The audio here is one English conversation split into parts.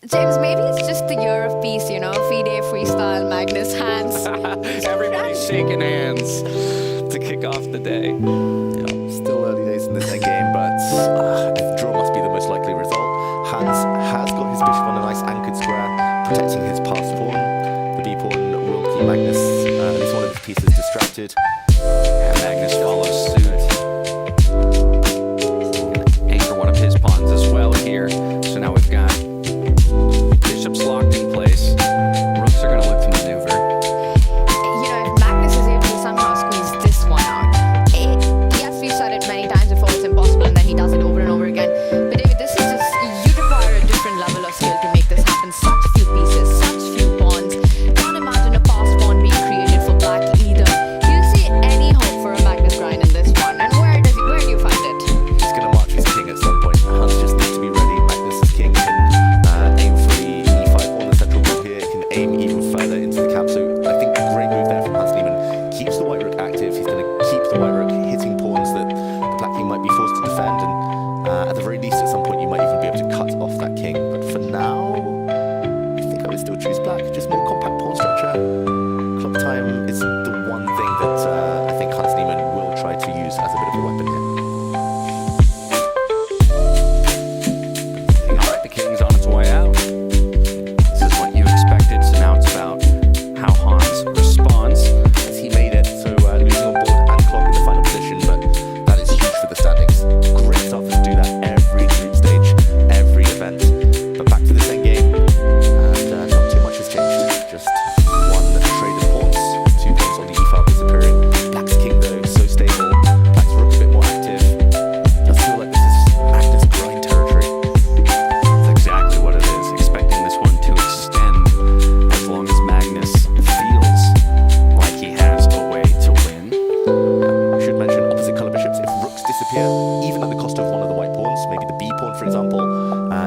James, maybe it's just the year of peace, you know? FIDE, Freestyle, Magnus, hands. Everybody's shaking hands to kick off the day. Yeah, still early days in this endgame, but a draw must be the most likely result. Hans has got his bishop on a nice anchored square, protecting his passed pawn. The b pawn will keep Magnus, at least one of his pieces, distracted. And Magnus follows suit. He's going to anchor one of his pawns as well here. So now we've got bishops locked in place. Rooks are going to look to maneuver. You know, if Magnus is able to somehow squeeze this one out, yes, we've said it many times before, it's impossible, and then he does it over and over again. But David, this is just, you require a different level of skill to make this happen. Such few pieces, such few pawns. Can't imagine a passed pawn being created for black either. Do you see any hope for a Magnus grind in this one? And where do you find it? He's going to march his king at some point. Hans just needs to be ready. Magnus's king can aim for the e5 pawn, the central pawn here. Can aim even further into the cap. So I think a great move there from Hans Niemann. Keeps the white rook active. He's going to keep the white rook hitting pawns that the black king might be forced to defend. And at the very least, at some point, you might even be able to cut off that king. But for now, I think I would still choose black. Just more compact pawn structure. Clock time is the one thing that I think Hans Niemann will try to use as a bit of a weapon here. All right, the king's on its way out. This is what you expected, so now it's about how Hans responds. As he made it, so losing on board and clock in the final position, but that is huge for the standings. Great stuff to do that every group stage, every event. But back to this endgame, and not too much has changed. Just one traded pawns, 2 pawns on the e5 disappearing. Black's king though, so stable. Black's rook a bit more active. Does feel like this is Magnus grind territory. That's exactly what it is. Expecting this one to extend as long as Magnus feels like he has a way to win. I should mention opposite colour bishops. If rooks disappear, even at the cost of one of the white pawns, maybe the b pawn for example,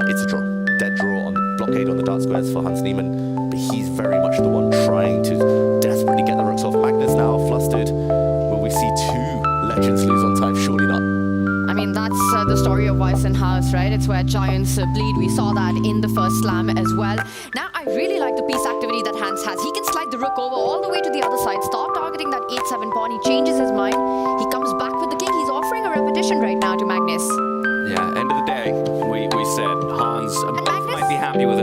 it's a draw. Dead draw on the blockade on the dark squares for Hans Niemann. But he's very much the one trying to desperately get the rooks off. Magnus now flustered. Will we see 2 legends lose on time? Surely not. I mean, that's the story of Weiss and House, right? It's where giants bleed. We saw that in the first slam as well. Now, I really like the piece activity that Hans has. He can slide the rook over all the way to the other side, stop targeting that 8-7 pawn. He changes his mind. He comes back with the king. He's offering a repetition right now to Magnus. Yeah, end of the day, we said Hans both Magnus? might be happy with